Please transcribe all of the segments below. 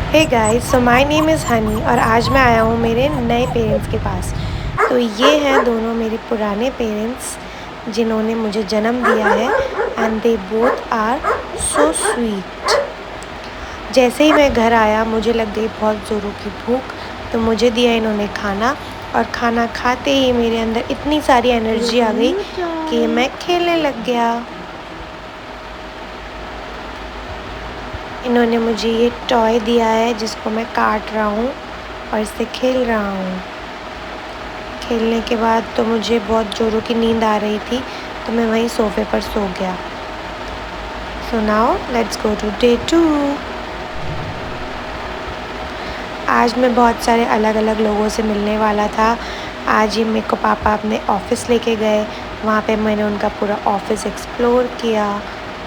Hey guys, so my name is Honey और आज मैं आया हूँ मेरे नए पेरेंट्स के पास। तो ये हैं दोनों मेरे पुराने पेरेंट्स जिन्होंने मुझे जन्म दिया है and they both are so sweet. जैसे ही मैं घर आया मुझे लग गई बहुत ज़ोरों की भूख, तो मुझे दिया इन्होंने खाना और खाना खाते ही मेरे अंदर इतनी सारी एनर्जी आ गई कि मैं खेलने लग गया। इन्होंने मुझे ये टॉय दिया है जिसको मैं काट रहा हूँ और इससे खेल रहा हूँ। खेलने के बाद तो मुझे बहुत ज़ोरों की नींद आ रही थी, तो मैं वहीं सोफ़े पर सो गया। So now let's go to day 2। आज मैं बहुत सारे अलग अलग लोगों से मिलने वाला था। आज ही मेरे को पापा अपने ऑफ़िस लेके गए, वहाँ पे मैंने उनका पूरा ऑफ़िस एक्सप्लोर किया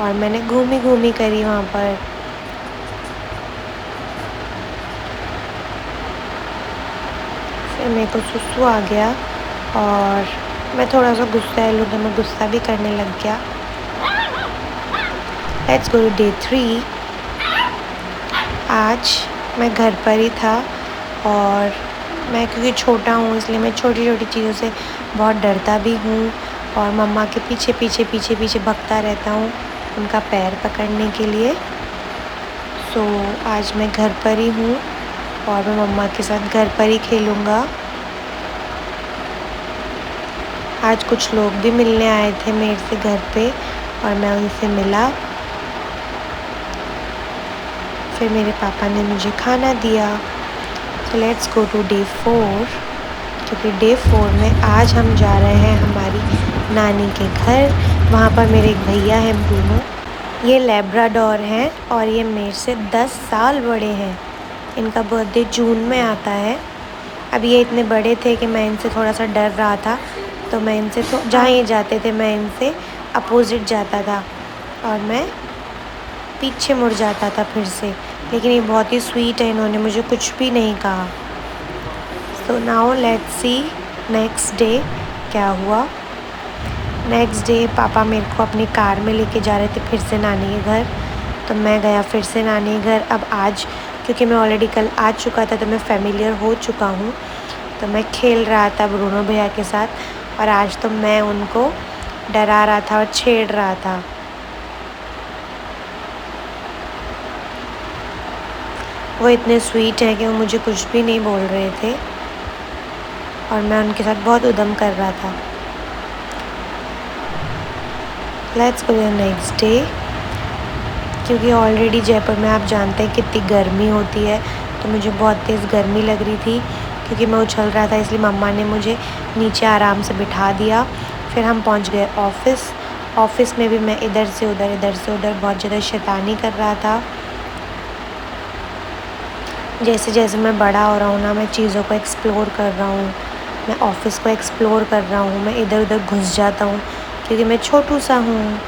और मैंने घूमी करी वहाँ पर। फिर मेरे को सुसु आ गया और मैं थोड़ा सा गुस्सैल हूँ, तो मैं गुस्सा भी करने लग गया। Let's go to day 3। आज मैं घर पर ही था और मैं क्योंकि छोटा हूँ इसलिए मैं छोटी छोटी चीज़ों से बहुत डरता भी हूँ और मम्मा के पीछे भगता रहता हूँ उनका पैर पकड़ने के लिए। सो आज मैं घर पर ही हूँ और मैं मम्मा के साथ घर पर ही खेलूँगा। आज कुछ लोग भी मिलने आए थे मेरे से घर पे और मैं उनसे मिला। फिर मेरे पापा ने मुझे खाना दिया। तो लेट्स गो टू डे 4, क्योंकि डे 4 में आज हम जा रहे हैं हमारी नानी के घर। वहाँ पर मेरे एक भैया हैं ब्रूनो, ये लैब्राडोर हैं और ये मेरे से 10 साल बड़े हैं। इनका बर्थडे जून में आता है। अब ये इतने बड़े थे कि मैं इनसे थोड़ा सा डर रहा था, तो मैं इनसे तो जहाँ ये जाते थे मैं इनसे अपोज़िट जाता था और मैं पीछे मुड़ जाता था फिर से। लेकिन ये बहुत ही स्वीट है, इन्होंने मुझे कुछ भी नहीं कहा। सो now let's see next day क्या हुआ। नेक्स्ट डे पापा मेरे को अपनी कार में लेके जा रहे थे फिर से नानी के घर, तो मैं गया फिर से नानी के घर। अब आज क्योंकि मैं ऑलरेडी कल आ चुका था तो मैं फ़ेमिलियर हो चुका हूँ, तो मैं खेल रहा था ब्रूनो भैया के साथ और आज तो मैं उनको डरा रहा था और छेड़ रहा था। वो इतने स्वीट हैं कि वो मुझे कुछ भी नहीं बोल रहे थे और मैं उनके साथ बहुत उद्यम कर रहा था। Let's go the next day. क्योंकि ऑलरेडी जयपुर में आप जानते हैं कितनी गर्मी होती है, तो मुझे बहुत तेज़ गर्मी लग रही थी। क्योंकि मैं उछल रहा था इसलिए मम्मा ने मुझे नीचे आराम से बिठा दिया। फिर हम पहुंच गए ऑफ़िस में भी मैं इधर से उधर बहुत ज़्यादा शैतानी कर रहा था। जैसे जैसे मैं बड़ा हो रहा हूँ ना, मैं चीज़ों को एक्सप्लोर कर रहा हूँ, मैं ऑफ़िस को एक्सप्लोर कर रहा हूँ, मैं इधर उधर घुस जाता हूँ क्योंकि मैं छोटू सा हूँ।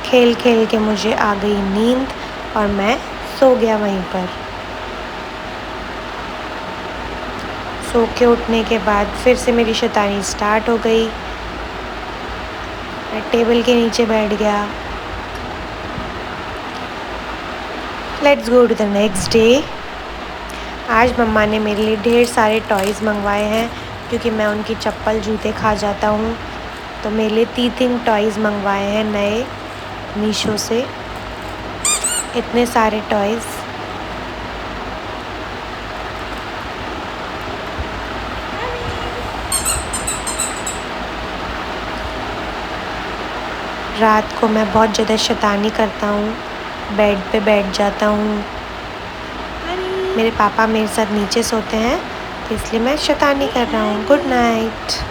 खेल खेल के मुझे आ गई नींद और मैं सो गया वहीं पर। सो के उठने के बाद फिर से मेरी शैतानी स्टार्ट हो गई। मैं टेबल के नीचे बैठ गया। Let's go to the next day. आज मम्मा ने मेरे लिए ढेर सारे टॉयज़ मंगवाए हैं क्योंकि मैं उनकी चप्पल जूते खा जाता हूँ, तो मेरे लिए टीथिंग टॉयज़ मंगवाए हैं नए मीशो से। इतने सारे टॉयज़। रात को मैं बहुत ज़्यादा शैतानी करता हूँ, बेड पे बैठ जाता हूँ। मेरे पापा मेरे साथ नीचे सोते हैं, तो इसलिए मैं शैतानी कर रहा हूँ। Good night.